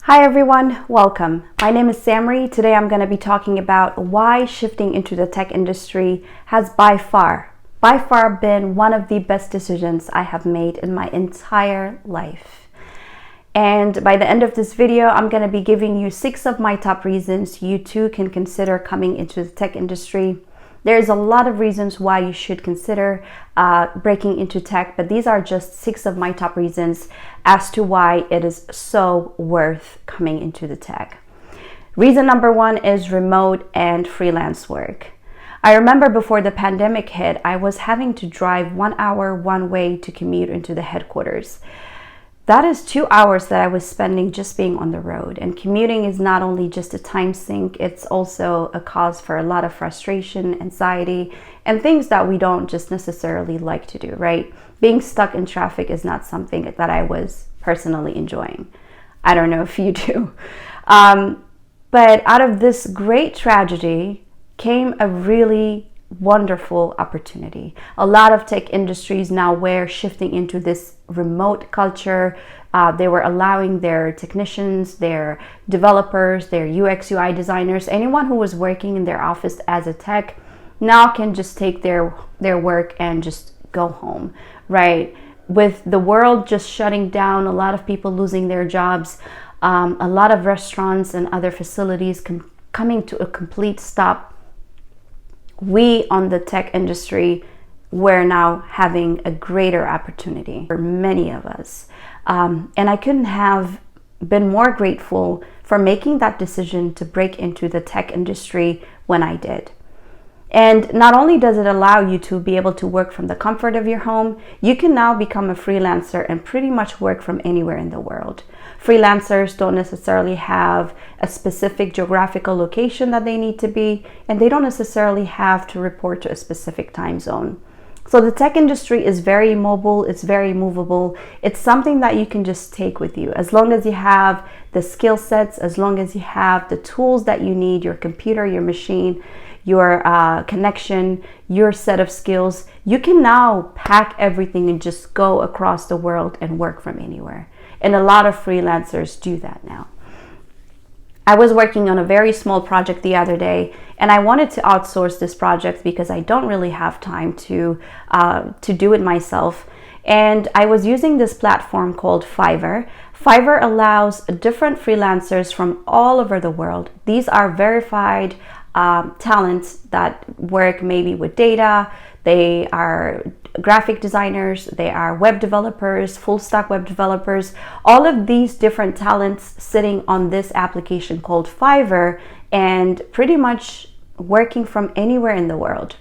Hi everyone, welcome. My name is Samri. Today I'm going to be talking about why shifting into the tech industry has by far been one of the best decisions I have made in my entire life. And by the end of this video, I'm going to be giving you 6 of my top reasons you too can consider coming into the tech industry. There's a lot of reasons why you should consider breaking into tech, but these are just 6 of my top reasons as to why it is so worth coming into the tech. Reason number 1 is remote and freelance work. I remember before the pandemic hit, I was having to drive 1 hour one way to commute into the headquarters. That is 2 hours that I was spending just being on the road. And commuting is not only just a time sink, it's also a cause for a lot of frustration, anxiety, and things that we don't just necessarily like to do, right? Being stuck in traffic is not something that I was personally enjoying. I don't know if you do. But out of this great tragedy came a really wonderful opportunity. A lot of tech industries now were shifting into this remote culture. They were allowing their technicians, their developers, their UX UI designers, anyone who was working in their office as a tech now can just take their work and just go home, right? With the world just shutting down, a lot of people losing their jobs, a lot of restaurants and other facilities coming to a complete stop. We on the tech industry, we're now having a greater opportunity for many of us. And I couldn't have been more grateful for making that decision to break into the tech industry when I did. And not only does it allow you to be able to work from the comfort of your home, you can now become a freelancer and pretty much work from anywhere in the world. Freelancers don't necessarily have a specific geographical location that they need to be, and they don't necessarily have to report to a specific time zone. So the tech industry is very mobile, it's very movable. It's something that you can just take with you. As long as you have the skill sets, as long as you have the tools that you need, your computer, your machine, your connection, your set of skills, you can now pack everything and just go across the world and work from anywhere. And a lot of freelancers do that now. I was working on a very small project the other day, and I wanted to outsource this project because I don't really have time to do it myself. And I was using this platform called Fiverr. Fiverr allows different freelancers from all over the world. These are verified talents that work maybe with data. They are graphic designers, they are web developers, full stack web developers, all of these different talents sitting on this application called Fiverr and pretty much working from anywhere in the world.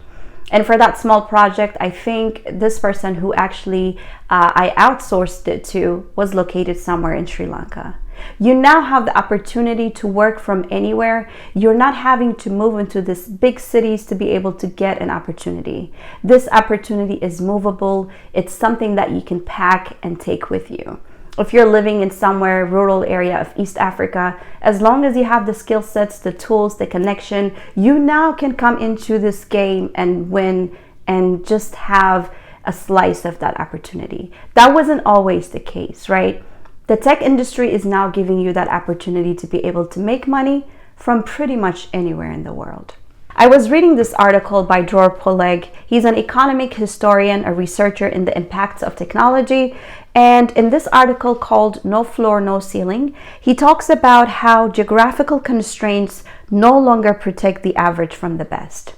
And for that small project, I think this person who actually I outsourced it to was located somewhere in Sri Lanka. You now have the opportunity to work from anywhere. You're not having to move into these big cities to be able to get an opportunity. This opportunity is movable. It's something that you can pack and take with you. If you're living in somewhere rural area of East Africa, as long as you have the skill sets, the tools, the connection, you now can come into this game and win and just have a slice of that opportunity. That wasn't always the case, right? The tech industry is now giving you that opportunity to be able to make money from pretty much anywhere in the world. I was reading this article by Dror Poleg. He's an economic historian, a researcher in the impacts of technology. And in this article called No Floor, No Ceiling, he talks about how geographical constraints no longer protect the average from the best.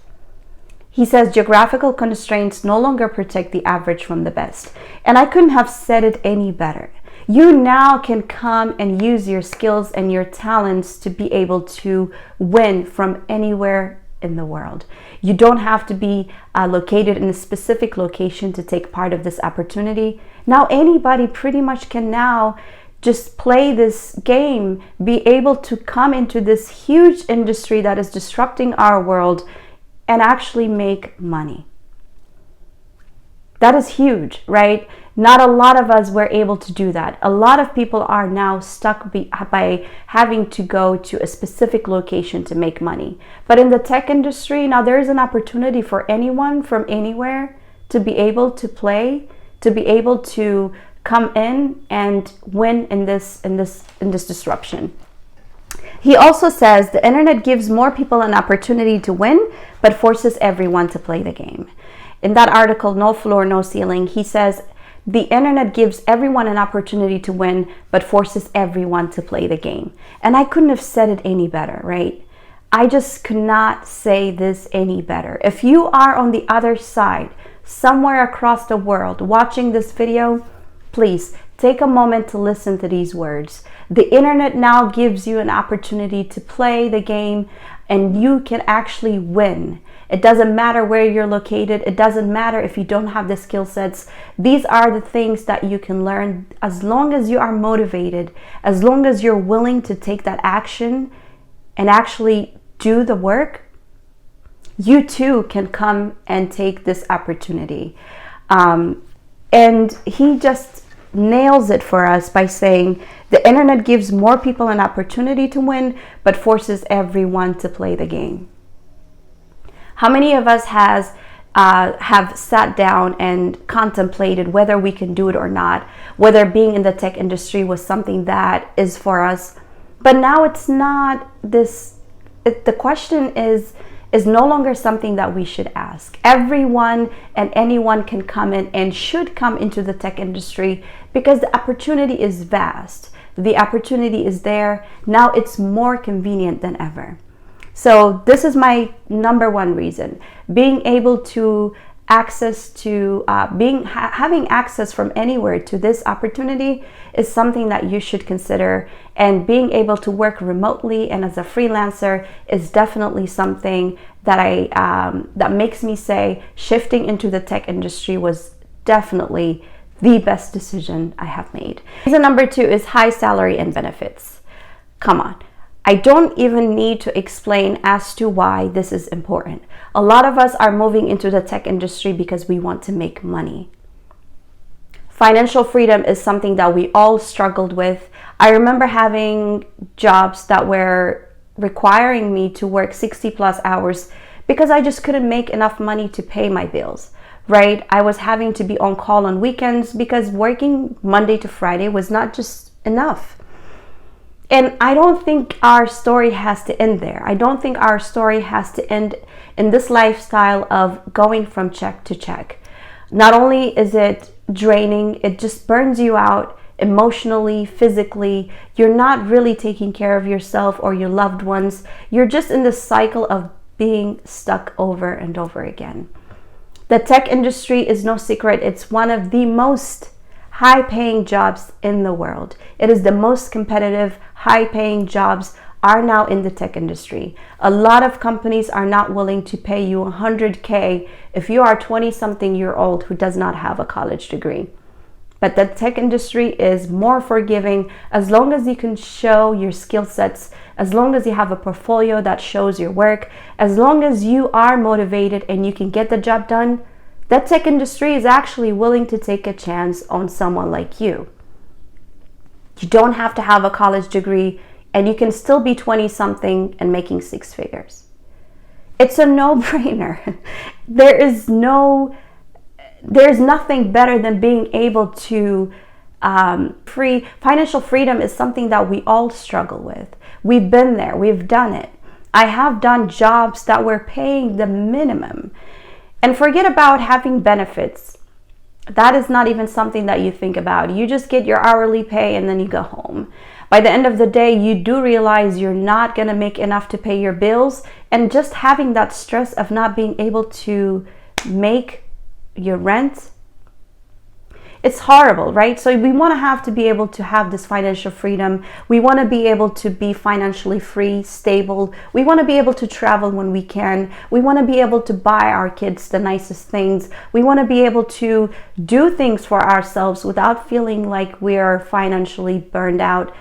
He says geographical constraints no longer protect the average from the best. And I couldn't have said it any better. You now can come and use your skills and your talents to be able to win from anywhere in the world. You don't have to be located in a specific location to take part of this opportunity. Now anybody pretty much can now just play this game, be able to come into this huge industry that is disrupting our world and actually make money. That is huge, right? Not a lot of us were able to do that. A lot of people are now stuck by having to go to a specific location to make money. But in the tech industry, now there is an opportunity for anyone from anywhere to be able to play, to be able to come in and win in this disruption. He also says the internet gives more people an opportunity to win, but forces everyone to play the game. In that article, No Floor, No Ceiling, he says the internet gives everyone an opportunity to win, but forces everyone to play the game. And I couldn't have said it any better, right? I just could not say this any better. If you are on the other side, somewhere across the world, watching this video, please take a moment to listen to these words. The internet now gives you an opportunity to play the game, and you can actually win. It doesn't matter where you're located. It doesn't matter if you don't have the skill sets. These are the things that you can learn as long as you are motivated, as long as you're willing to take that action and actually do the work. You too can come and take this opportunity. And he just nails it for us by saying the internet gives more people an opportunity to win, but forces everyone to play the game. How many of us have sat down and contemplated whether we can do it or not, whether being in the tech industry was something that is for us? But now it's not this. The question is no longer something that we should ask. Everyone and anyone can come in and should come into the tech industry because the opportunity is vast. The opportunity is there. Now it's more convenient than ever. So this is my number one reason. Being able to having access from anywhere to this opportunity is something that you should consider, and being able to work remotely and as a freelancer is definitely something that that makes me say shifting into the tech industry was definitely the best decision I have made. Reason number two is high salary and benefits. Come on. I don't even need to explain as to why this is important. A lot of us are moving into the tech industry because we want to make money. Financial freedom is something that we all struggled with. I remember having jobs that were requiring me to work 60 plus hours because I just couldn't make enough money to pay my bills, right? I was having to be on call on weekends because working Monday to Friday was not just enough. And I don't think our story has to end there. I don't think our story has to end in this lifestyle of going from check to check. Not only is it draining, it just burns you out emotionally, physically. You're not really taking care of yourself or your loved ones. You're just in this cycle of being stuck over and over again. The tech industry is no secret. It's one of the most high-paying jobs in the world. It is the most competitive, high-paying jobs are now in the tech industry. A lot of companies are not willing to pay you $100K if you are 20-something-year-old who does not have a college degree. But the tech industry is more forgiving as long as you can show your skill sets, as long as you have a portfolio that shows your work, as long as you are motivated and you can get the job done. The tech industry is actually willing to take a chance on someone like you. You don't have to have a college degree, and you can still be 20-something and making six figures. It's a no-brainer. There's nothing better than being able to financial freedom is something that we all struggle with. We've been there. We've done it. I have done jobs that were paying the minimum. And forget about having benefits. That is not even something that you think about. You just get your hourly pay and then you go home. By the end of the day, you do realize you're not going to make enough to pay your bills. And just having that stress of not being able to make your rent, it's horrible, right? So we want to be able to have this financial freedom. We want to be able to be financially free, stable. We want to be able to travel when we can. We want to be able to buy our kids the nicest things. We want to be able to do things for ourselves without feeling like we are financially burned out.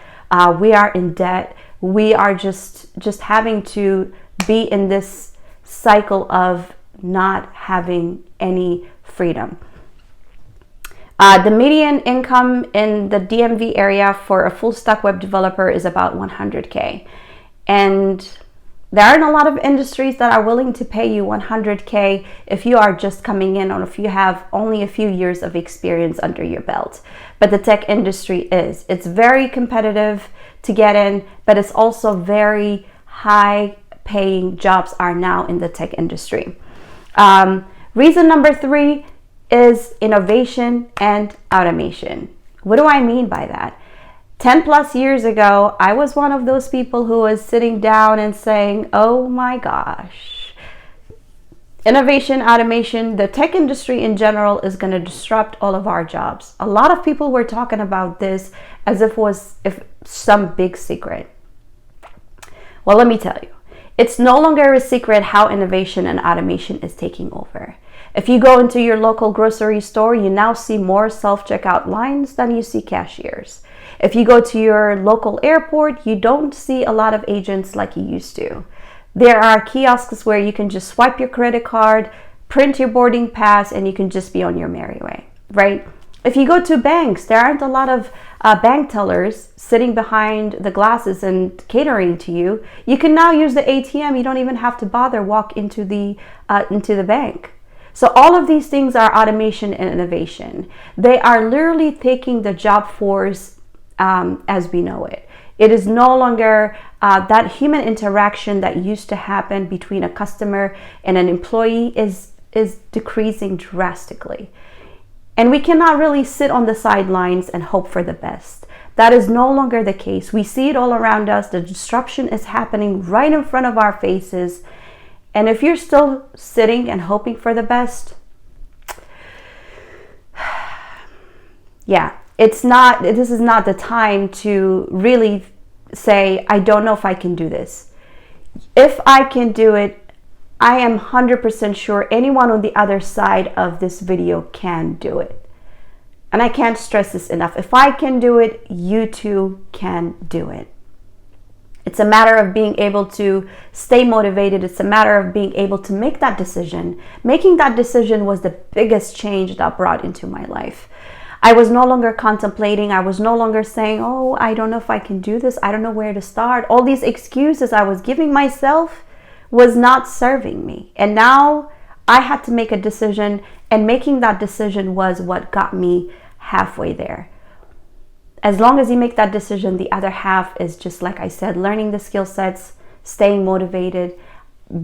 We are in debt. We are just having to be in this cycle of not having any freedom. The median income in the DMV area for a full stack web developer is about $100K. And There aren't a lot of industries that are willing to pay you 100K if you are just coming in or if you have only a few years of experience under your belt. But the tech industry is. It's very competitive to get in, but it's also very high paying jobs are now in the tech industry. Reason number 3 is innovation and automation. What do I mean by that? 10 plus years ago, I was one of those people who was sitting down and saying, oh my gosh, innovation, automation, the tech industry in general is going to disrupt all of our jobs. A lot of people were talking about this as if it was some big secret. Well, let me tell you, it's no longer a secret how innovation and automation is taking over. If you go into your local grocery store, you now see more self-checkout lines than you see cashiers. If you go to your local airport, you don't see a lot of agents like you used to. There are kiosks where you can just swipe your credit card, print your boarding pass, and you can just be on your merry way, right? If you go to banks, there aren't a lot of bank tellers sitting behind the glasses and catering to you. You can now use the ATM. You don't even have to bother walk into the bank. So all of these things are automation and innovation. They are literally taking the job force as we know it. It is no longer that human interaction that used to happen between a customer and an employee is decreasing drastically. And we cannot really sit on the sidelines and hope for the best. That is no longer the case. We see it all around us. The disruption is happening right in front of our faces. And if you're still sitting and hoping for the best, yeah, this is not the time to really say, I don't know if I can do this. If I can do it, I am 100% sure anyone on the other side of this video can do it. And I can't stress this enough. If I can do it, you too can do it. It's a matter of being able to stay motivated. It's a matter of being able to make that decision. Making that decision was the biggest change that brought into my life. I was no longer contemplating. I was no longer saying, oh, I don't know if I can do this. I don't know where to start. All these excuses I was giving myself was not serving me. And now I had to make a decision, and making that decision was what got me halfway there. As long as you make that decision, the other half is just like I said, learning the skill sets, staying motivated,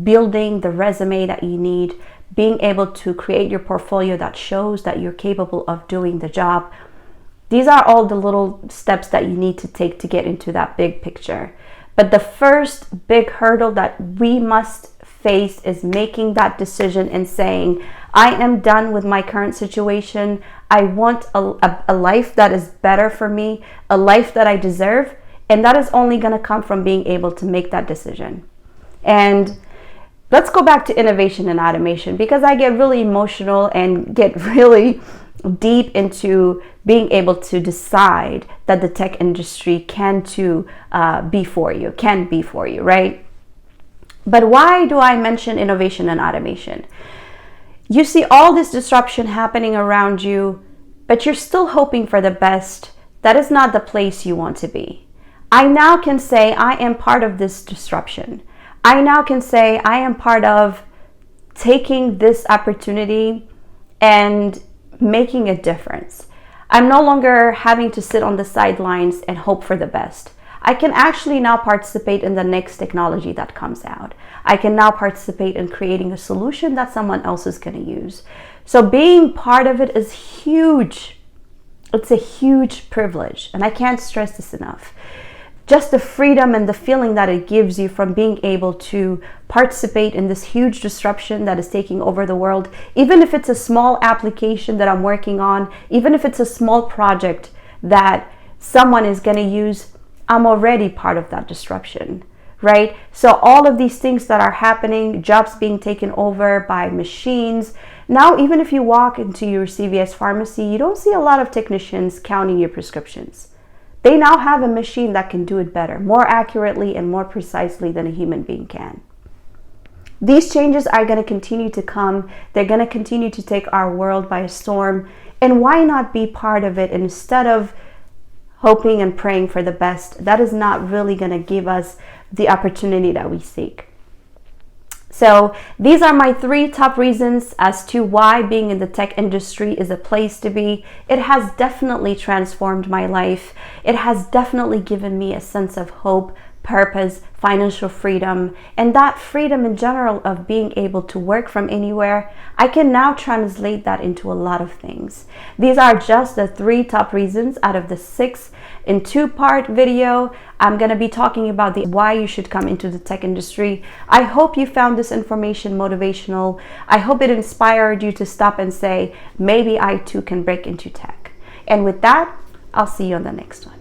building the resume that you need, being able to create your portfolio that shows that you're capable of doing the job. These are all the little steps that you need to take to get into that big picture. But the first big hurdle that we must face is making that decision and saying, I am done with my current situation. I want a life that is better for me, a life that I deserve. And that is only going to come from being able to make that decision. And let's go back to innovation and automation, because I get really emotional and get really deep into being able to decide that the tech industry can be for you, right? But why do I mention innovation and automation? You see all this disruption happening around you, but you're still hoping for the best. That is not the place you want to be. I now can say I am part of this disruption. I now can say I am part of taking this opportunity and making a difference. I'm no longer having to sit on the sidelines and hope for the best. I can actually now participate in the next technology that comes out. I can now participate in creating a solution that someone else is going to use. So being part of it is huge. It's a huge privilege, and I can't stress this enough. Just the freedom and the feeling that it gives you from being able to participate in this huge disruption that is taking over the world, even if it's a small application that I'm working on, even if it's a small project that someone is going to use, I'm already part of that disruption, right? So all of these things that are happening, jobs being taken over by machines. Now, even if you walk into your CVS pharmacy, you don't see a lot of technicians counting your prescriptions. They now have a machine that can do it better, more accurately and more precisely than a human being can. These changes are going to continue to come. They're going to continue to take our world by storm. And why not be part of it instead of hoping and praying for the best? That is not really going to give us the opportunity that we seek. So these are my 3 top reasons as to why being in the tech industry is a place to be. It has definitely transformed my life. It has definitely given me a sense of hope, purpose, financial freedom, and that freedom in general of being able to work from anywhere. I can now translate that into a lot of things. These are just the 3 top reasons out of the 6 in 2-part video. I'm going to be talking about the why you should come into the tech industry. I hope you found this information motivational. I hope it inspired you to stop and say, maybe I too can break into tech. And with that, I'll see you on the next one.